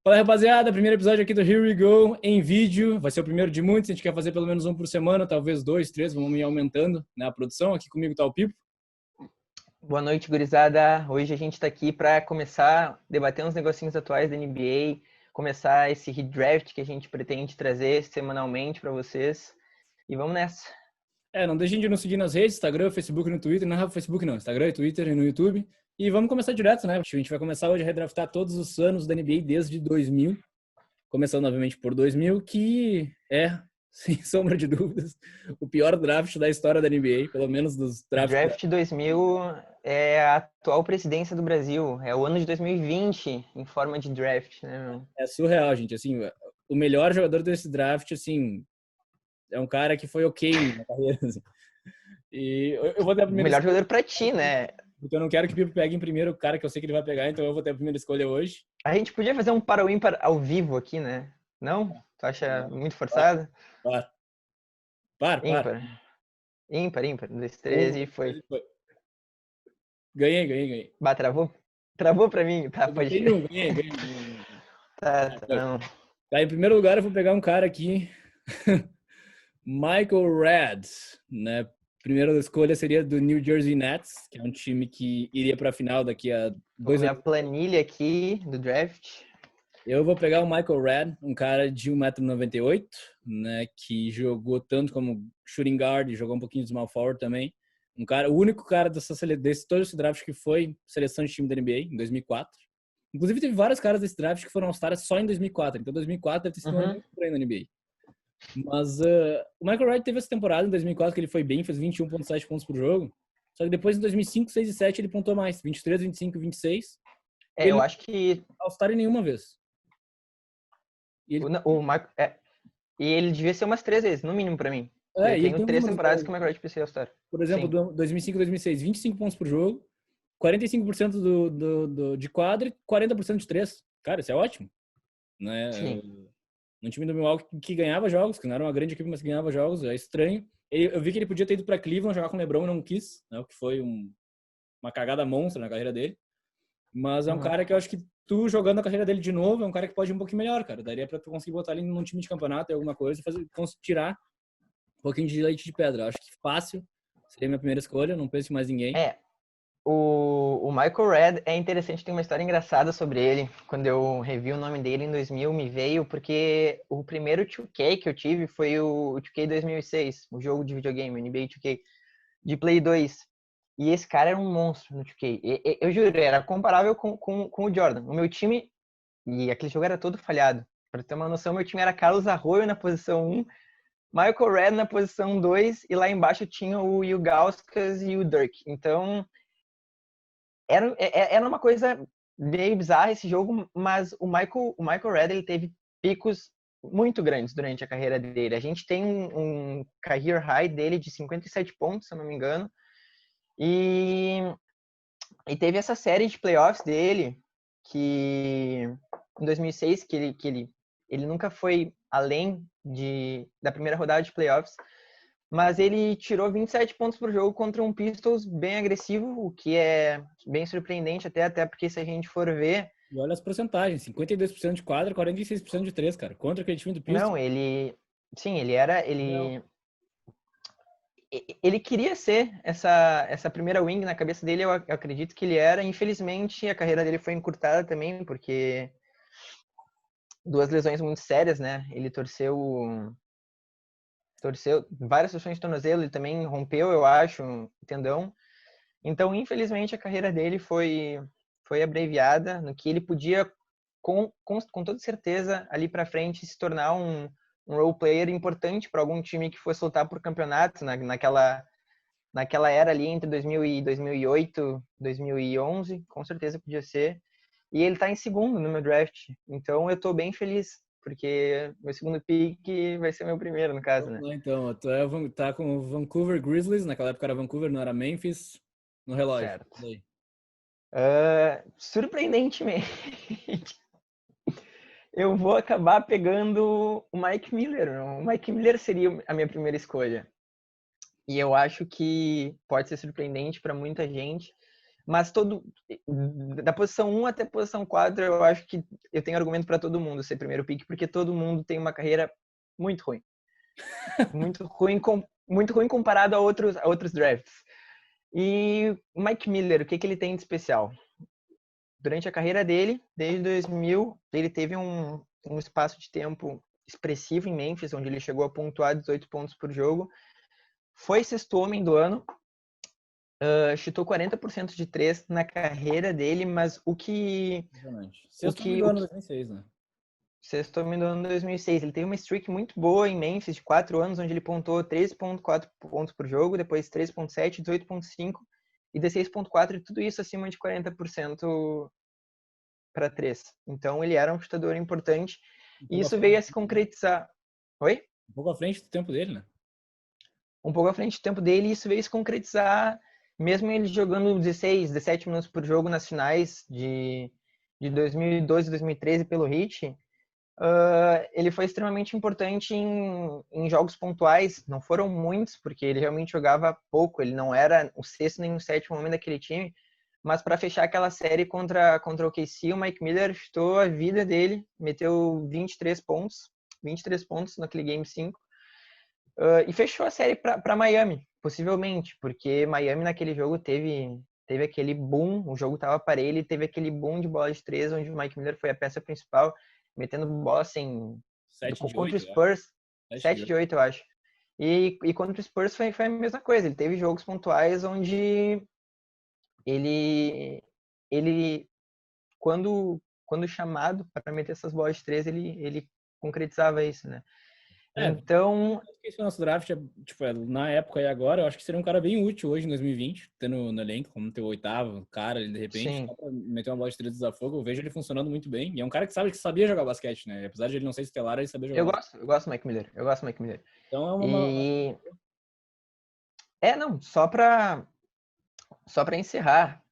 Fala, rapaziada, primeiro episódio aqui do Here We Go em vídeo, vai ser o primeiro de muitos, a gente quer fazer pelo menos um por semana, talvez 2, 3, vamos ir aumentando, né, a produção. Aqui comigo tá o Pipo. Boa noite, gurizada. Hoje a gente está aqui para começar a debater uns negocinhos atuais da NBA, começar esse redraft que a gente pretende trazer semanalmente para vocês. E vamos nessa. Não deixem de nos seguir nas redes, Instagram, Facebook e no Twitter. Não é Facebook não, Instagram, Twitter e no YouTube. E vamos começar direto, né? A gente vai começar hoje a redraftar todos os anos da NBA desde 2000. Começando, obviamente, por 2000, que é, sem sombra de dúvidas, o pior draft da história da NBA, pelo menos dos drafts. Draft 2000 é a atual presidência do Brasil. É o ano de 2020 em forma de draft, né, meu? É surreal, gente. Assim, o melhor jogador desse draft, assim, é um cara que foi ok na carreira. Assim. E eu vou ter a O primeira melhor escolha, jogador para ti, né? porque eu não quero que o Pipo pegue em primeiro o cara que eu sei que ele vai pegar, então eu vou ter a primeira escolha hoje. A gente podia fazer um para o ímpar ao vivo aqui, né? Não? Tu acha muito forçado? Para. Para. Ímpar. Ímpar, ímpar. 2, 3 Um, e foi. foi. Ganhei. Bah, travou? Travou pra mim? Tá, Eu pode botei crer. um, ganhei. Tá, não. Tá, em primeiro lugar eu vou pegar um cara aqui, Michael Redd, né? Primeira escolha seria do New Jersey Nets, que é um time que iria para a final daqui a Vou 2 minha anos. planilha aqui do draft. Eu vou pegar o Michael Redd, um cara de 1,98 m, né, que jogou tanto como shooting guard, jogou um pouquinho de small forward também. O único cara desse todo esse draft que foi seleção de time da NBA em 2004. Inclusive teve vários caras desse draft que foram All-Stars só em 2004. Então 2004 deve ter sido um ano muito estranho na NBA. Mas o Michael Redd teve essa temporada em 2004 que ele foi bem, fez 21,7 pontos por jogo. Só que depois em 2005, 6 e 7 ele pontuou mais, 23, 25, 26. É, eu acho que All-Star em nenhuma vez. E ele, e ele devia ser umas 3 vezes, no mínimo pra mim. Eu e ele tenho tem 3 números temporadas bons. que o McGrath precisa All-Star. Por exemplo, do 2005 2006, 25 pontos por jogo, 45% de quadra e 40% de 3. Cara, isso é ótimo. Né? Sim. Um time do Milwaukee que ganhava jogos, que não era uma grande equipe, mas que ganhava jogos, é estranho. Eu vi que ele podia ter ido para Cleveland jogar com o LeBron e não quis, né? O que foi uma cagada monstra na carreira dele. Mas é um cara que eu acho que tu jogando a carreira dele de novo, é um cara que pode ir um pouquinho melhor, cara. Daria pra tu conseguir botar ele num time de campeonato, alguma coisa, e tirar um pouquinho de leite de pedra. Eu acho que fácil seria a minha primeira escolha, não penso em mais ninguém. O Michael Redd é interessante, tem uma história engraçada sobre ele. Quando eu revi o nome dele em 2000, me veio porque o primeiro 2K que eu tive foi o 2K 2006, o jogo de videogame, o NBA 2K, de Play 2. E esse cara era um monstro no 2K. Eu juro, era comparável com o Jordan. O meu time, e aquele jogo era todo falhado. Pra ter uma noção, meu time era Carlos Arroyo na posição 1, Michael Redd na posição 2, e lá embaixo tinha o Ilgauskas e o Dirk. Então, era uma coisa meio bizarra esse jogo, mas o Michael Redd, ele teve picos muito grandes durante a carreira dele. A gente tem um career high dele de 57 pontos, se eu não me engano, e teve essa série de playoffs dele, que em 2006, que ele nunca foi além da primeira rodada de playoffs, mas ele tirou 27 pontos por jogo contra um Pistons bem agressivo, o que é bem surpreendente até porque se a gente for ver... E olha as porcentagens, 52% de quadra, 46% de 3, cara. Contra aquele time do Pistons. Não, sim, ele queria ser essa primeira wing na cabeça dele, eu acredito que ele era. Infelizmente, a carreira dele foi encurtada também, porque 2 lesões muito sérias, né? Ele torceu várias torções de tornozelo, ele também rompeu, eu acho, um tendão. Então, infelizmente, a carreira dele foi abreviada no que ele podia, com toda certeza, ali para frente, se tornar um role player importante para algum time que fosse lutar por campeonato, naquela era ali entre 2000 e 2008, 2011, com certeza podia ser. E ele está em segundo no meu draft, então eu estou bem feliz, porque meu segundo pick vai ser meu primeiro, no caso, né? Então, tu tá com o Vancouver Grizzlies, naquela época era Vancouver, não era Memphis, no relógio. Certo. Daí. Surpreendentemente, eu vou acabar pegando o Mike Miller. O Mike Miller seria a minha primeira escolha. E eu acho que pode ser surpreendente para muita gente, Mas da posição 1 até a posição 4, eu acho que eu tenho argumento para todo mundo ser primeiro pick, porque todo mundo tem uma carreira muito ruim. Muito ruim comparado a outros drafts. E o Mike Miller, o que ele tem de especial? Durante a carreira dele, desde 2000, ele teve um espaço de tempo expressivo em Memphis, onde ele chegou a pontuar 18 pontos por jogo. Foi sexto homem do ano, chutou 40% de 3 na carreira dele, mas o que... Sexto homem do ano 2006, né? Sexto homem do ano 2006. Ele teve uma streak muito boa em Memphis, de 4 anos, onde ele pontuou 13,4 pontos por jogo, depois 13,7, 18,5 e 16,4, e tudo isso acima de 40% para 3. Então ele era um chutador importante, e isso veio a se concretizar. Oi? Um pouco à frente do tempo dele, né? Um pouco à frente do tempo dele, e isso veio a se concretizar, mesmo ele jogando 16, 17 minutos por jogo nas finais de 2012 e 2013 pelo Heat. Ele foi extremamente importante em jogos pontuais. Não foram muitos, porque ele realmente jogava pouco. Ele não era o sexto nem o sétimo homem daquele time. Mas para fechar aquela série contra o KC, o Mike Miller chutou a vida dele, meteu 23 pontos naquele Game 5. E fechou a série para Miami, possivelmente, porque Miami naquele jogo teve aquele boom, o jogo estava parelho, e teve aquele boom de bola de 3, onde o Mike Miller foi a peça principal, metendo bola assim, contra o Spurs, 7 de 8, eu acho. E contra o Spurs foi a mesma coisa, ele teve jogos pontuais onde ele quando chamado para meter essas bolas de 3, ele concretizava isso, né? Então, esse nosso draft, tipo, na época e agora, eu acho que seria um cara bem útil hoje em 2020, tendo no elenco, como teu oitavo cara, ele de repente só pra meter uma bola de 3 desafogo, eu vejo ele funcionando muito bem. E é um cara que sabia jogar basquete, né? Apesar de ele não ser estelar, ele sabia jogar. Eu gosto do Mike Miller. Então é uma... não, só pra encerrar,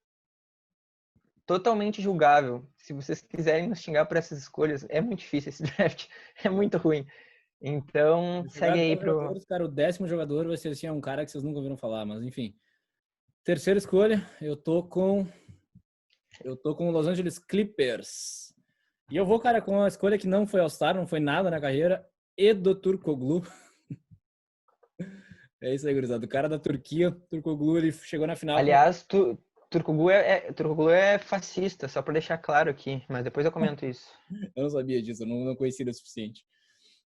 totalmente julgável. Se vocês quiserem nos xingar por essas escolhas, é muito difícil esse draft, é muito ruim. Então, segue aí pro... Cara, o 10º jogador vai ser assim, um cara que vocês nunca ouviram falar, mas enfim. Terceira escolha, eu tô com o Los Angeles Clippers. E eu vou, cara, com uma escolha que não foi All-Star, não foi nada na carreira, Edo Turkoglu. É isso aí, gurizada. O cara da Turquia, Turkoglu, ele chegou na final. Aliás, Turkoglu é fascista, só para deixar claro aqui, mas depois eu comento isso. Eu não sabia disso, eu não conhecia o suficiente.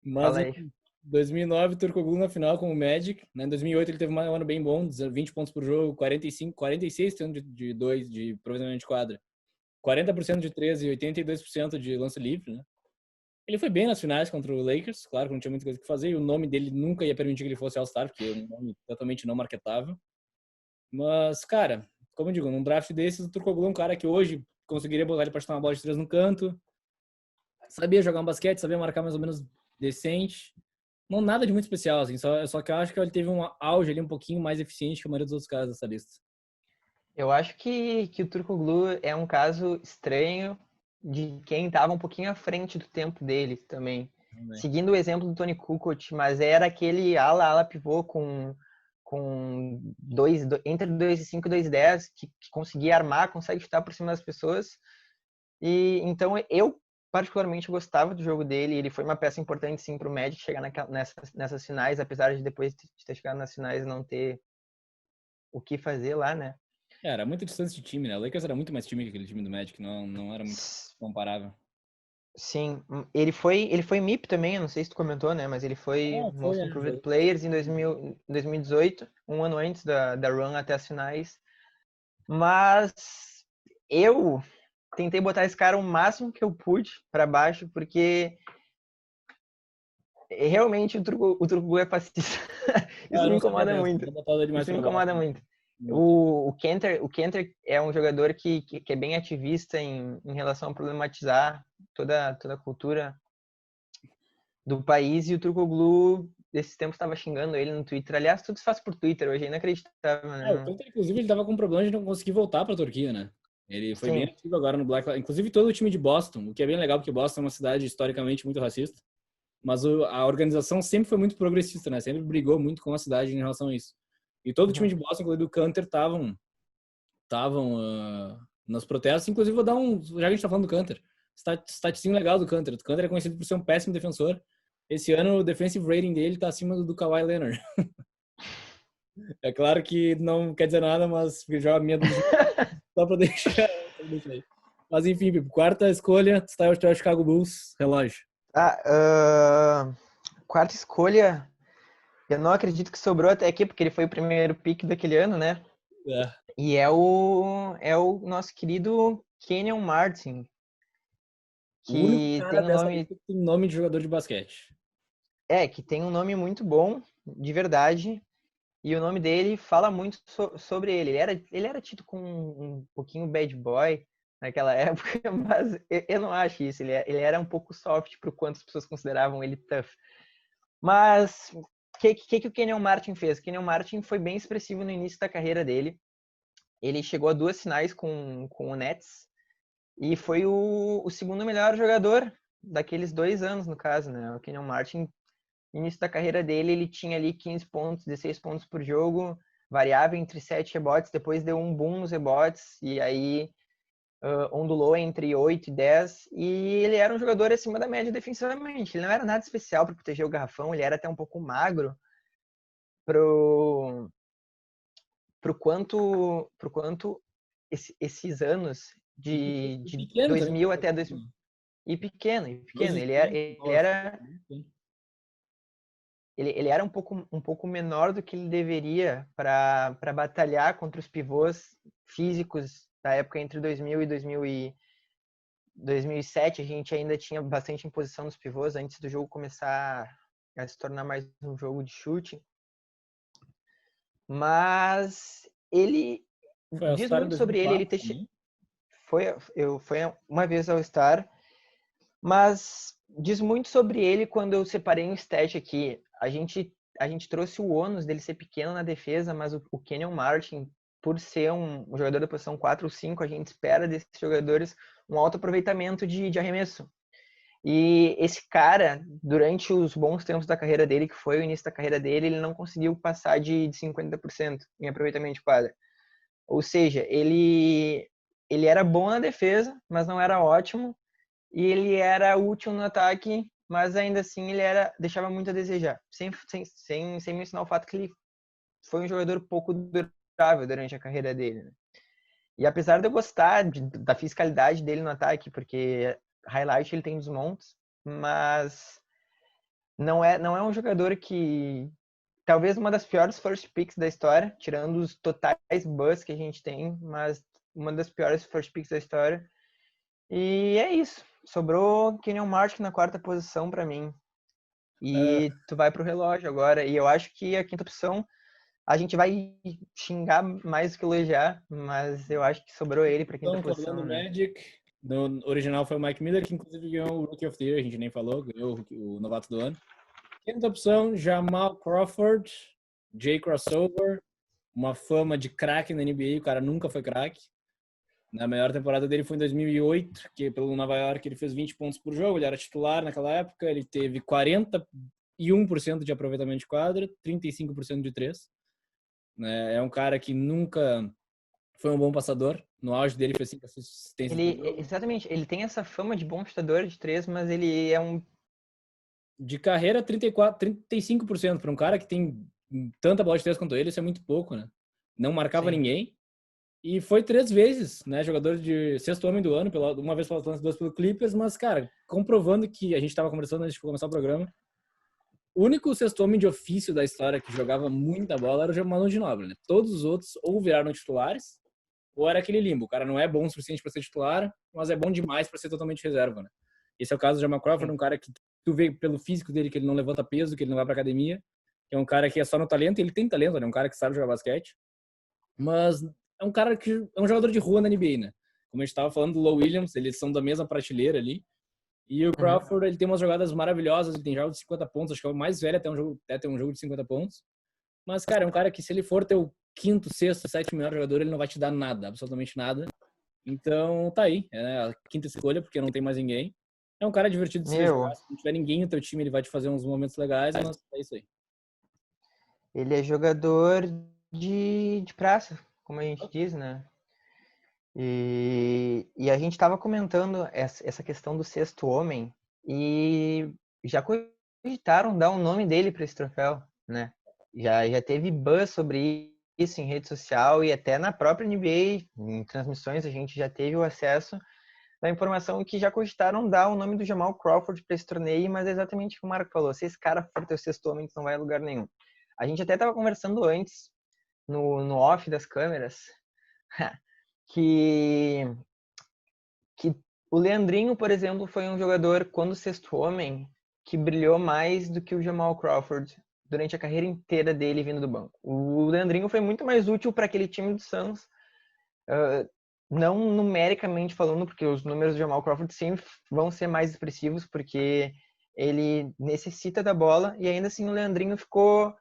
Mas Fala aí. em 2009, Turkoglu na final com o Magic. Em 2008 ele teve um ano bem bom, 20 pontos por jogo, 46 de 2 de provavelmente de quadra. 40% de 3 e 82% de lance livre, né? Ele foi bem nas finais contra o Lakers, claro que não tinha muita coisa que fazer, e o nome dele nunca ia permitir que ele fosse All-Star, porque é um nome totalmente não marketável. Mas, cara, como eu digo, num draft desses, o Turkoglu é um cara que hoje conseguiria botar ele para chutar uma bola de 3 no canto, sabia jogar um basquete, sabia marcar mais ou menos decente. Não nada de muito especial, assim, só que eu acho que ele teve um auge ali um pouquinho mais eficiente que a maioria dos outros caras dessa lista. Eu acho que o Turkoglu é um caso estranho de quem estava um pouquinho à frente do tempo dele também. Seguindo o exemplo do Tony Kukoc, mas era aquele ala pivô com entre 2,5 e 2,10 que conseguia armar, consegue chutar por cima das pessoas. E então eu particularmente gostava do jogo dele. Ele foi uma peça importante sim para o Magic chegar nessas finais, apesar de depois de ter chegado nas finais não ter o que fazer lá, né? Era muito distância de time, né? O Lakers era muito mais time que aquele time do Magic, não era muito comparável. Sim, ele foi MIP também, eu não sei se tu comentou, né? Mas ele foi Most Improved Players em 2018, um ano antes da run até as finais. Mas eu tentei botar esse cara o máximo que eu pude para baixo, porque realmente o Turkoglu é fascista. Isso me incomoda muito. Isso me incomoda muito. O Kanter é um jogador que é bem ativista em relação a problematizar toda a cultura do país, e o Turkoglu desses tempos estava xingando ele no Twitter. Aliás, tudo se faz por Twitter hoje, é inacreditável, né? O Kanter, inclusive, ele tava com problema de não conseguir voltar pra Turquia, né? Ele foi bem ativo agora no Black Lives. Inclusive todo o time de Boston, o que é bem legal, porque Boston é uma cidade historicamente muito racista. Mas a organização sempre foi muito progressista, né? Sempre brigou muito com a cidade em relação a isso. E todo o time de Boston, inclusive o Kanter, estavam estavam nos protestos. Inclusive, vou dar já que a gente tá falando do Kanter, estatística legal do Kanter. O Kanter é conhecido por ser um péssimo defensor. Esse ano, o defensive rating dele tá acima do Kawhi Leonard. É claro que não quer dizer nada, mas joga minha dúvida só pra deixar aí. Mas enfim, Pipo, quarta escolha, está o Chicago Bulls, relógio. Quarta escolha, eu não acredito que sobrou até aqui, porque ele foi o primeiro pick daquele ano, né? E é o nosso querido Kenyon Martin, O único que cara tem um dessa nome... lista que tem nome de jogador de basquete. Que tem um nome muito bom, de verdade. E o nome dele fala muito sobre ele. Ele era tido como um pouquinho bad boy naquela época, mas eu não acho isso. Ele era um pouco soft para o quanto as pessoas consideravam ele tough. Mas o que o Kenyon Martin fez? O Kenyon Martin foi bem expressivo no início da carreira dele. Ele chegou a 2 finais com o Nets e foi o segundo melhor jogador daqueles 2 anos, no caso, né? O Kenyon Martin, no início da carreira dele, ele tinha ali 15 pontos, 16 pontos por jogo, variava entre 7 rebotes, depois deu um boom nos rebotes, e aí ondulou entre 8 e 10, e ele era um jogador acima da média defensivamente. Ele não era nada especial para proteger o garrafão, ele era até um pouco magro pro quanto esses anos de Pequeno também. 2000 até 2000. E pequeno. Ele era um pouco menor do que ele deveria para batalhar contra os pivôs físicos da época entre 2000 e 2007. A gente ainda tinha bastante imposição dos pivôs antes do jogo começar a se tornar mais um jogo de chute. Mas ele diz muito sobre ele. Foi uma vez ao All-Star, mas diz muito sobre ele quando eu separei um stat aqui. A gente trouxe o ônus dele ser pequeno na defesa, mas o Kenyon Martin, por ser um jogador da posição 4 ou 5, a gente espera desses jogadores um alto aproveitamento de arremesso. E esse cara, durante os bons tempos da carreira dele, que foi o início da carreira dele, ele não conseguiu passar de 50% em aproveitamento de quadra. Ou seja, ele era bom na defesa, mas não era ótimo. E ele era útil no ataque, mas ainda assim ele deixava muito a desejar. Sem mencionar o fato que ele foi um jogador pouco durável durante a carreira dele, né? E apesar de eu gostar da fisicalidade dele no ataque, porque highlight ele tem desmontes, mas não é um jogador que... Talvez uma das piores first picks da história, tirando os totais buzz que a gente tem, mas uma das piores first picks da história. E é isso. Sobrou Kenyon Martin na quarta posição para mim. E tu vai pro relógio agora. E eu acho que a quinta opção a gente vai xingar mais do que elogiar, mas eu acho que sobrou ele pra quinta posição, Orlando né? Magic. No original foi o Mike Miller, que inclusive ganhou o Rookie of the Year, a gente nem falou, ganhou o novato do ano. Quinta opção, Jamal Crawford, Jay Crossover, uma fama de craque na NBA, o cara nunca foi craque. Na melhor temporada dele foi em 2008, que pelo Nova York ele fez 20 pontos por jogo, ele era titular naquela época, ele teve 41% de aproveitamento de quadra, 35% de 3. É um cara que nunca foi um bom passador, no auge dele foi 5 assistências por jogo. Exatamente, ele tem essa fama de bom chutador de 3, mas ele é um... De carreira, 35%, para um cara que tem tanta bola de 3 quanto ele, isso é muito pouco, né? Não marcava ninguém. E foi 3 vezes, né? Jogador de sexto homem do ano, uma vez pelo Atlanta, 2 pelo Clippers, mas, cara, comprovando que a gente estava conversando antes de começar o programa, o único sexto homem de ofício da história que jogava muita bola era o Manu Ginóbili, né? Todos os outros ou viraram titulares, ou era aquele limbo. O cara não é bom o suficiente para ser titular, mas é bom demais para ser totalmente reserva, né? Esse é o caso do Jamal Crawford, um cara que tu vê pelo físico dele que ele não levanta peso, que ele não vai pra academia, que é um cara que é só no talento, ele tem talento, né? Um cara que sabe jogar basquete, mas é um cara que é um jogador de rua na NBA, né? Como a gente estava falando do Low Williams, eles são da mesma prateleira ali. E o Crawford, ele tem umas jogadas maravilhosas, ele tem jogos de 50 pontos, acho que é o mais velho até ter um jogo de 50 pontos. Mas, cara, é um cara que se ele for teu quinto, sexto, sétimo melhor jogador, ele não vai te dar nada, absolutamente nada. Então, tá aí, é a quinta escolha, porque não tem mais ninguém. É um cara divertido de se jogar, se não tiver ninguém no teu time, ele vai te fazer uns momentos legais, mas é isso aí. Ele é jogador de praça, como a gente diz, né? E a gente estava comentando essa questão do sexto homem e já cogitaram dar o nome dele para esse troféu, né? Já teve buzz sobre isso em rede social e até na própria NBA, em transmissões, a gente já teve o acesso da informação que já cogitaram dar o nome do Jamal Crawford para esse torneio, mas é exatamente o que o Marco falou: se esse cara for teu sexto homem, tu não vai a lugar nenhum. A gente até estava conversando antes, no off das câmeras, que o Leandrinho, por exemplo, foi um jogador, quando sexto homem, que brilhou mais do que o Jamal Crawford durante a carreira inteira dele vindo do banco. O Leandrinho foi muito mais útil para aquele time do Suns, não numericamente falando, porque os números do Jamal Crawford sempre vão ser mais expressivos, porque ele necessita da bola, e ainda assim o Leandrinho ficou,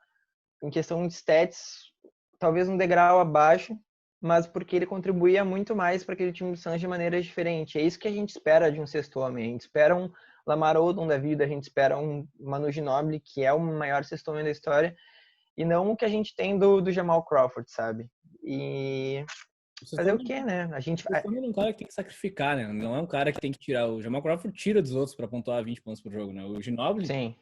em questão de stats, talvez um degrau abaixo, mas porque ele contribuía muito mais para aquele time do Suns de maneira diferente. É isso que a gente espera de um sexto homem. A gente espera um Lamar Odom da vida, a gente espera um Manu Ginobili, que é o maior sexto homem da história, e não o que a gente tem do Jamal Crawford, sabe? E fazer o quê, né? A gente O Sexton é um cara que tem que sacrificar, né? Não é um cara que tem que tirar. O Jamal Crawford tira dos outros para pontuar 20 pontos por jogo, né? O Ginobili Sim.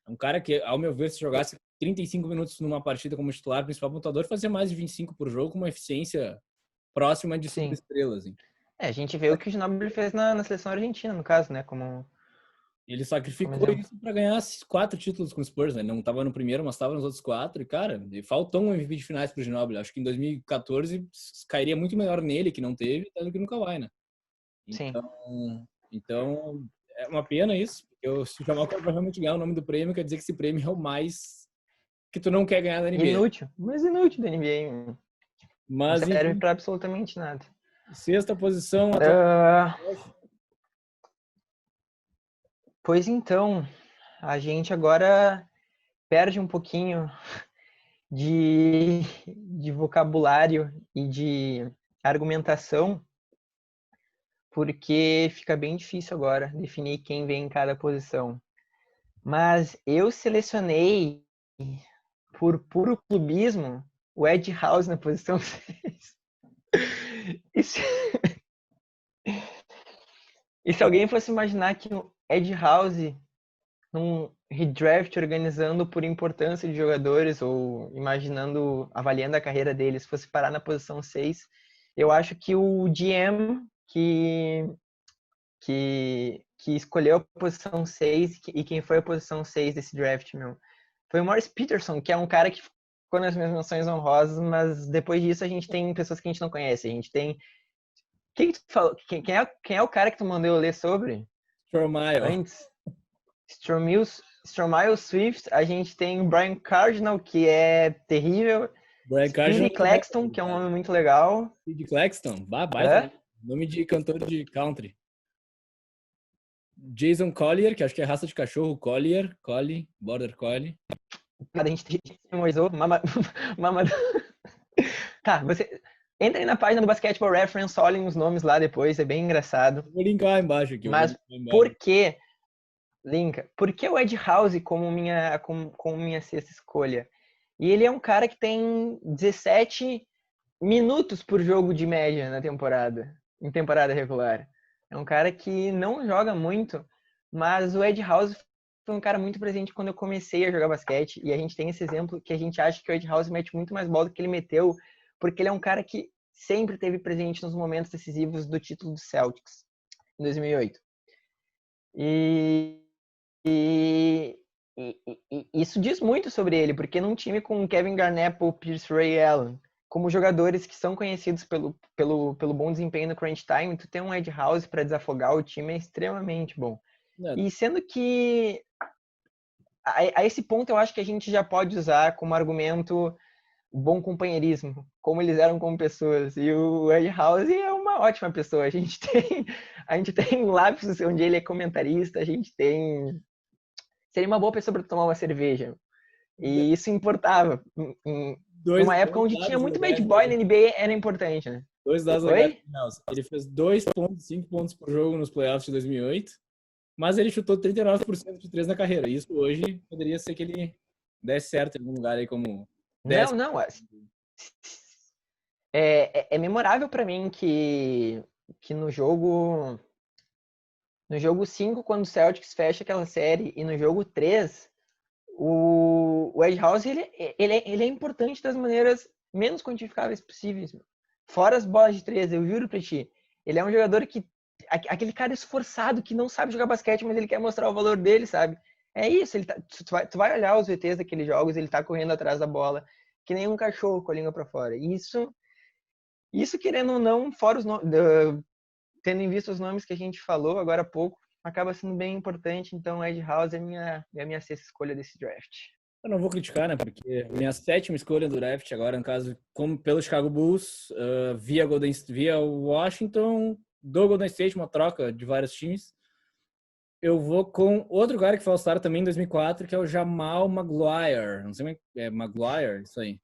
é um cara que, ao meu ver, se jogasse 35 minutos numa partida como titular, principal pontuador, fazia mais de 25 por jogo com uma eficiência próxima de Sim. superestrela, assim. A gente vê o que o Ginobili fez na seleção argentina, no caso, né? Ele sacrificou isso para ganhar 4 títulos com o Spurs, né? Não tava no primeiro, mas tava nos outros 4. E, cara, faltou um MVP de finais pro Ginobili. Acho que em 2014 cairia muito melhor nele, que não teve, do que nunca vai, né? Sim. Então é uma pena isso. Se o Jamal Crawford realmente ganhar o nome do prêmio, quer dizer que esse prêmio é o mais que tu não quer ganhar da NBA. Inútil, mas inútil da NBA. Não Mas, serve enfim, para absolutamente nada. sexta posição. Pois então, a gente agora perde um pouquinho de vocabulário e de argumentação, porque fica bem difícil agora definir quem vem em cada posição. Mas eu selecionei, por puro clubismo, o Ed House na posição 6. E se, e se alguém fosse imaginar que o Ed House, num redraft organizando por importância de jogadores ou imaginando, avaliando a carreira deles, fosse parar na posição 6, eu acho que o GM que escolheu a posição 6 e quem foi a posição 6 desse draft, meu, foi o Morris Peterson, que é um cara que ficou nas minhas menções honrosas, mas depois disso a gente tem pessoas que a gente não conhece. A gente tem. Quem que tu falou? Quem é o cara que tu mandou eu ler sobre? Stromile. Antes? Stromile Swift, a gente tem o Brian Cardinal, que é terrível. Brian Speedy Cardinal. Claxton, que é um nome muito legal. Speedy Claxton. Baita. Hã? Nome de cantor de country. Jason Collier, que acho que é raça de cachorro. Collie, Border Collie. A gente memorizou. Mama. Tá, você. Entra aí na página do Basketball Reference, olhem os nomes lá depois, é bem engraçado. Vou linkar embaixo aqui. Mas por que, Linka? Por que o Ed House como minha sexta escolha? E ele é um cara que tem 17 minutos por jogo de média na temporada, em temporada regular. É um cara que não joga muito, mas o Ed House foi um cara muito presente quando eu comecei a jogar basquete, e a gente tem esse exemplo que a gente acha que o Ed House mete muito mais bola do que ele meteu, porque ele é um cara que sempre esteve presente nos momentos decisivos do título do Celtics, em 2008. E, e, isso diz muito sobre ele, porque num time com Kevin Garnett, Paul Pierce, Ray Allen, como jogadores que são conhecidos pelo bom desempenho no crunch time, tu ter um Ed House para desafogar o time é extremamente bom. E sendo que a esse ponto eu acho que a gente já pode usar como argumento o bom companheirismo, como eles eram como pessoas. E o Ed House é uma ótima pessoa. A gente tem lapsos onde ele é comentarista, a gente tem. Seria uma boa pessoa para tomar uma cerveja. E isso importava. Numa época onde tinha muito bad boy na NBA, era importante, né? Dois dados legais. Ele fez 2,5 pontos por jogo nos playoffs de 2008, mas ele chutou 39% de 3 na carreira. Isso hoje poderia ser que ele desse certo em algum lugar aí como... Não. É memorável para mim que no jogo 5, quando o Celtics fecha aquela série, e no jogo 3, o Ed House ele é importante das maneiras menos quantificáveis possíveis. Fora as bolas de 3, eu juro pra ti. Ele é um jogador que. Aquele cara esforçado que não sabe jogar basquete, mas ele quer mostrar o valor dele, sabe? É isso, tu vai olhar os VTs daqueles jogos, ele tá correndo atrás da bola, que nem um cachorro com a língua pra fora. Isso querendo ou não, fora tendo em vista os nomes que a gente falou agora há pouco, acaba sendo bem importante. Então, Ed House é a minha sexta escolha desse draft. Eu não vou criticar, né? Porque minha sétima escolha do draft, agora no caso, como pelo Chicago Bulls, via Washington, do Golden State, uma troca de vários times. Eu vou com outro cara que foi All-Star também em 2004, que é o Jamal Maguire. Não sei como é Maguire, isso aí.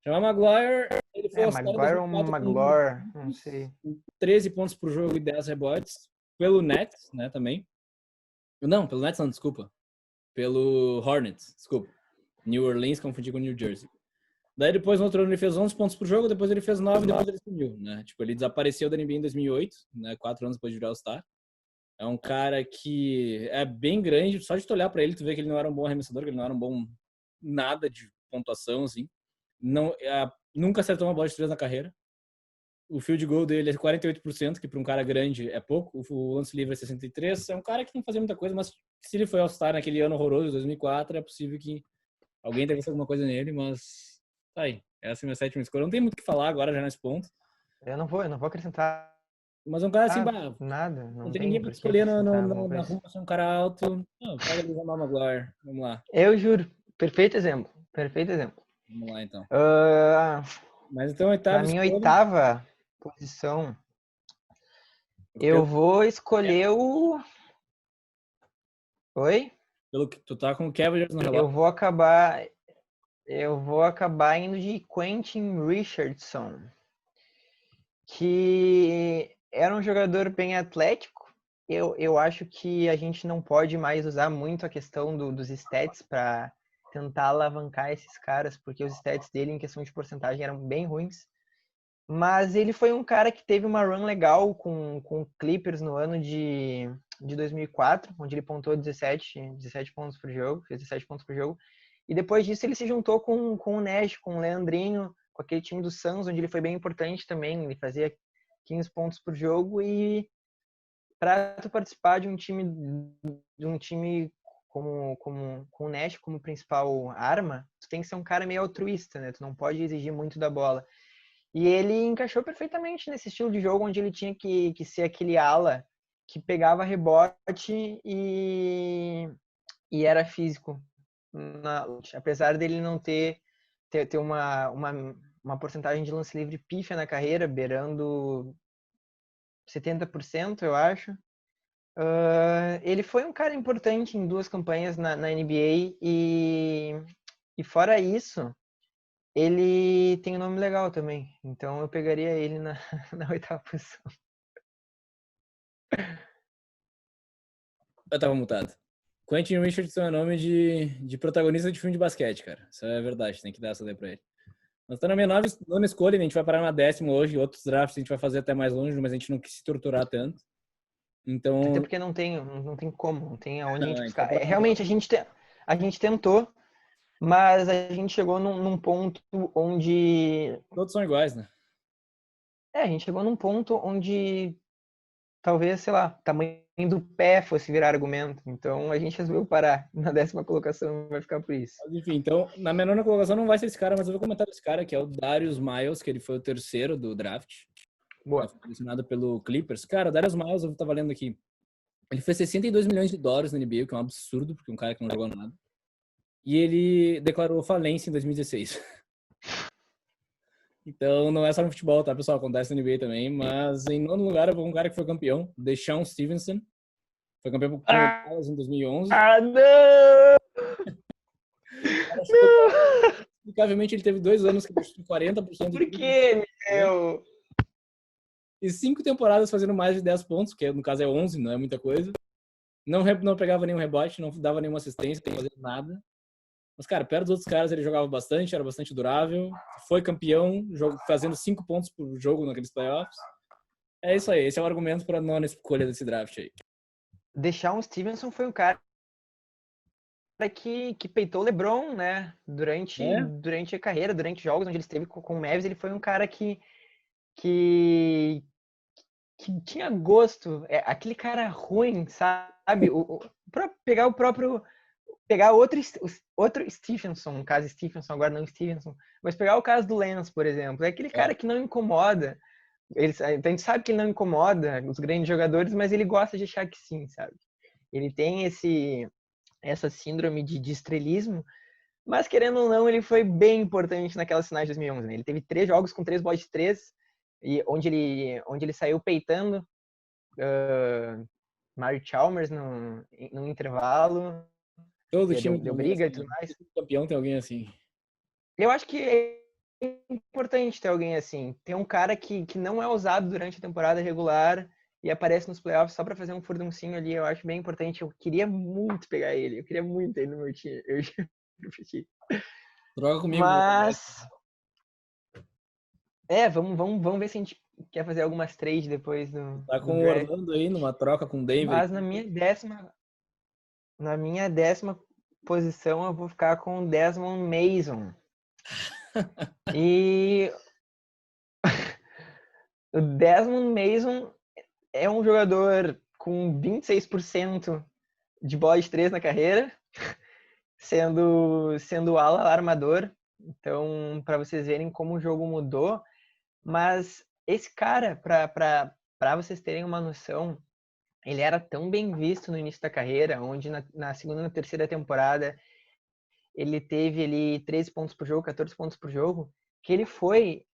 Jamal Maguire, ele foi All-Star em Maguire ou 2004 Maglore, não sei. 13 pontos por jogo e 10 rebotes. Pelo Nets, né, também. Não, pelo Nets não, desculpa. Pelo Hornets, desculpa. New Orleans, confundi com New Jersey. Daí depois no outro ano ele fez 11 pontos por jogo, depois ele fez 9 e depois ele sumiu, né? Tipo, ele desapareceu da NBA em 2008, né? 4 anos depois de virar All-Star. É um cara que é bem grande, só de tu olhar pra ele, tu vê que ele não era um bom arremessador, que ele não era um bom nada de pontuação, assim. Não, nunca acertou uma bola de 3 na carreira. O field goal dele é 48%, que para um cara grande é pouco. O lance livre é 63%. É um cara que não fazia muita coisa, mas se ele foi All-Star naquele ano horroroso, 2004, é possível que alguém tenha visto alguma coisa nele, mas tá aí. Essa é a minha sétima escolha. Não tem muito o que falar agora já nesse ponto. Eu não vou acrescentar Mas é um cara assim, nada. não Não tem tem ninguém pra por que escolher acrescentar alguma na coisa. rua, ser um cara alto. Não, pega ali o Jamal Maguire. Vamos lá. Eu juro. Perfeito exemplo. Perfeito exemplo. Vamos lá, então. Uh, Mas então, Na oitava minha escolha. oitava posição, eu vou escolher o... Oi? Pelo que tu tá com o Cavaliers no Eu relógio. vou acabar indo de Quentin Richardson, que era um jogador bem atlético. Eu acho que a gente não pode mais usar muito a questão dos stats para tentar alavancar esses caras, porque os stats dele em questão de porcentagem eram bem ruins. Mas ele foi um cara que teve uma run legal com o Clippers no ano de 2004, onde ele pontuou 17 pontos por jogo, fez 17 pontos por jogo. E depois disso ele se juntou com o Nash, com o Leandrinho, com aquele time do Suns, onde ele foi bem importante também. Ele fazia 15 pontos por jogo. E para tu participar de um time com o Nash como principal arma, tu tem que ser um cara meio altruísta, né? Tu não pode exigir muito da bola. E ele encaixou perfeitamente nesse estilo de jogo onde ele tinha que ser aquele ala que pegava rebote e era físico. Apesar dele não ter uma porcentagem de lance livre pífia na carreira, beirando 70%, eu acho. Ele foi um cara importante em 2 campanhas na NBA e fora isso, ele tem um nome legal também. Então eu pegaria ele na, na oitava posição. Eu tava mutado. Quentin Richardson é nome de protagonista de filme de basquete, cara. Isso é verdade, tem que dar essa daí pra ele. Nós tá na minha nona escolha, a gente vai parar na 10ª hoje. Outros drafts a gente vai fazer até mais longe, mas a gente não quis se torturar tanto. Então. Até porque não tem como, não tem aonde a gente Então buscar. Realmente, a gente tentou, mas a gente chegou num ponto onde. Todos são iguais, né? A gente chegou num ponto onde talvez, sei lá, tamanho do pé fosse virar argumento. Então a gente resolveu parar. Na 10ª colocação vai ficar por isso. Mas, enfim, então, na minha nona colocação não vai ser esse cara, mas eu vou comentar desse cara, que é o Darius Miles, que ele foi o terceiro do draft. Boa. Foi selecionado pelo Clippers. Cara, o Darius Miles, eu tava lendo aqui, ele fez 62 milhões de dólares na NBA, o que é um absurdo, porque é um cara que não jogou nada. E ele declarou falência em 2016. Então, não é só no futebol, tá, pessoal? Acontece na NBA também. Mas, em nono lugar, eu vou com um cara que foi campeão, Deshaun Stevenson. Foi campeão com o Dallas em 2011. Ah, não! Explicavelmente, ele teve 2 anos que ele chutou 40%. Por que, meu? E 5 temporadas fazendo mais de 10 pontos, que no caso é 11, não é muita coisa. Não pegava nenhum rebote, não dava nenhuma assistência, não fazia nada. Mas, cara, perto dos outros caras ele jogava bastante, era bastante durável, foi campeão, fazendo 5 pontos por jogo naqueles playoffs. É isso aí, esse é o argumento para a nona escolha desse draft aí. Deshaun Stevenson foi um cara que peitou o LeBron, né? Durante a carreira, durante jogos onde ele esteve com o Mavs, ele foi um cara que tinha gosto. Aquele cara ruim, sabe? Pegar outro Stephenson, no caso Stephenson, agora não Stevenson, mas pegar o caso do Lance, por exemplo. É aquele cara que não incomoda. A gente sabe que ele não incomoda os grandes jogadores, mas ele gosta de achar que sim, sabe? Ele tem essa síndrome de estrelismo, mas querendo ou não, ele foi bem importante naquelas finais de 2011. Né? Ele teve 3 jogos com 3 bolas de 3, e onde ele saiu peitando Mario Chalmers no intervalo. Todo time Deu briga e tudo mais. Campeão tem alguém assim. Eu acho que é importante ter alguém assim. Ter um cara que não é usado durante a temporada regular e aparece nos playoffs só pra fazer um furduncinho ali. Eu acho bem importante. Eu queria muito pegar ele. Eu queria muito ele no meu time. Eu já repeti. Troca comigo. Mas... vamos ver se a gente quer fazer algumas trades depois do Tá com o Orlando aí, numa troca com o Denver. Mas na minha décima posição eu vou ficar com o Desmond Mason. E o Desmond Mason é um jogador com 26% de bola de 3 na carreira, sendo ala armador. Então, para vocês verem como o jogo mudou. Mas esse cara, para vocês terem uma noção, ele era tão bem visto no início da carreira, onde na segunda e na terceira temporada ele teve ali 13 pontos por jogo, 14 pontos por jogo, que ele foi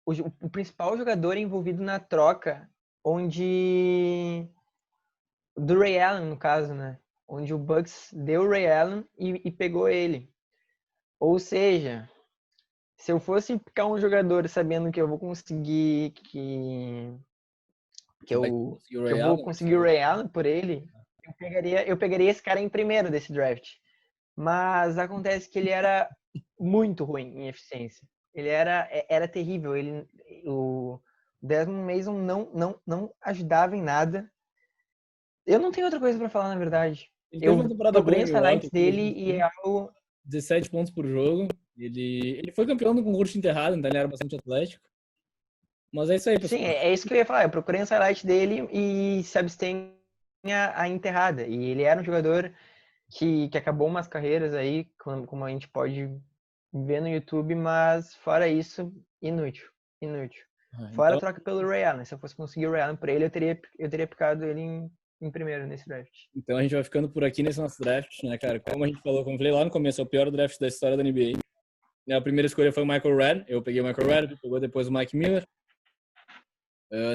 o principal jogador envolvido na troca, onde do Ray Allen, no caso, né? Onde o Bucks deu o Ray Allen e pegou ele. Ou seja, se eu fosse picar um jogador sabendo que eu vou conseguir que eu vou conseguir o Ray Allen por ele, eu pegaria esse cara em primeiro desse draft. Mas acontece que ele era muito ruim em eficiência. Ele era terrível. O Desmond Mason não ajudava em nada. Eu não tenho outra coisa para falar, na verdade. Eu procurei os highlights dele e é algo... 17 pontos por jogo. Ele foi campeão do concurso enterrado, então ele era bastante atlético. Mas é isso aí, pessoal. Sim, é isso que eu ia falar. Eu procurei os highlights dele e se abstém a enterrada. E ele era um jogador que acabou umas carreiras aí, como a gente pode ver no YouTube, mas fora isso, inútil. Fora a troca pelo Ray Allen. Se eu fosse conseguir o Ray Allen por ele, eu teria picado ele em primeiro nesse draft. Então a gente vai ficando por aqui nesse nosso draft, né, cara? Como a gente falou, como eu falei lá no começo, é o pior draft da história da NBA. A primeira escolha foi o Michael Redd. Eu peguei o Michael Redd, pegou depois o Mike Miller.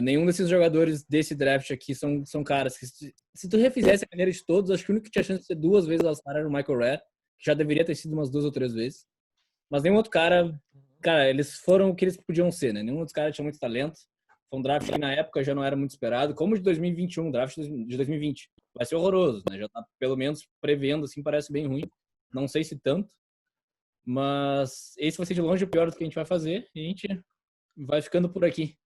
Nenhum desses jogadores desse draft aqui são caras que, se tu refizesse a carreira de todos, acho que o único que tinha chance de ser 2 vezes All-Star era o Michael Redd, que já deveria ter sido umas 2 ou 3 vezes. Mas nenhum outro cara, eles foram o que eles podiam ser, né? Nenhum outro cara tinha muito talento. Foi um draft que na época já não era muito esperado, como o de 2021, draft de 2020. Vai ser horroroso, né? Já tá pelo menos prevendo, assim, parece bem ruim. Não sei se tanto. Mas esse vai ser de longe o pior do que a gente vai fazer. E a gente vai ficando por aqui.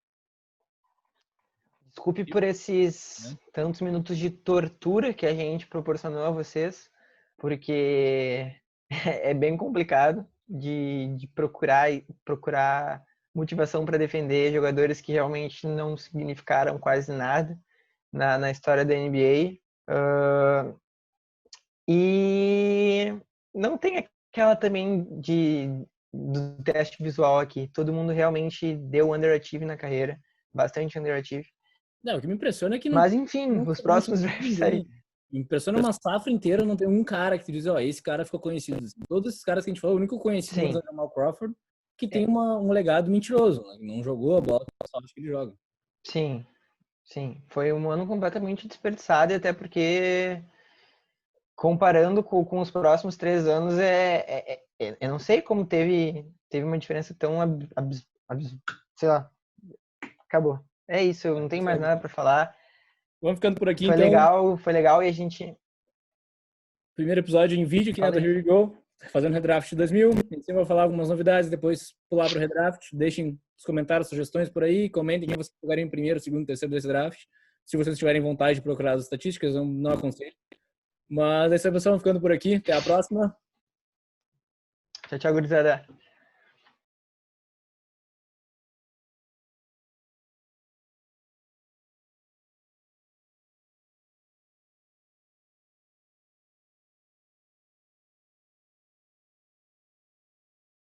Desculpe por esses tantos minutos de tortura que a gente proporcionou a vocês, porque é bem complicado de procurar motivação para defender jogadores que realmente não significaram quase nada na história da NBA. E não tem aquela também do teste visual aqui. Todo mundo realmente deu underachieve na carreira, bastante underachieve. Não, o que me impressiona é que Mas enfim, os próximos drafts aí. Me impressiona uma safra inteira não ter um cara que te diz, esse cara ficou conhecido. Todos esses caras que a gente falou, o único conhecido é o Jamal Crawford, que tem um legado mentiroso, né? Não jogou a bola, só acho que ele joga. Sim. Foi um ano completamente desperdiçado, e até porque comparando com os próximos 3 anos, eu não sei como teve uma diferença tão sei lá, acabou. É isso, eu não tenho mais nada para falar. Vamos ficando por aqui, foi então. Foi legal e a gente... Primeiro episódio em vídeo aqui, né, do Here We Go. fazendo redraft de 2000. A gente vai falar algumas novidades, depois pular para o redraft. Deixem os comentários, sugestões por aí. Comentem quem vocês pegarem em primeiro, segundo, terceiro desse draft. Se vocês tiverem vontade de procurar as estatísticas, eu não aconselho. Mas é isso aí, pessoal. Ficando por aqui. Até a próxima. Tchau, tchau, gurizada.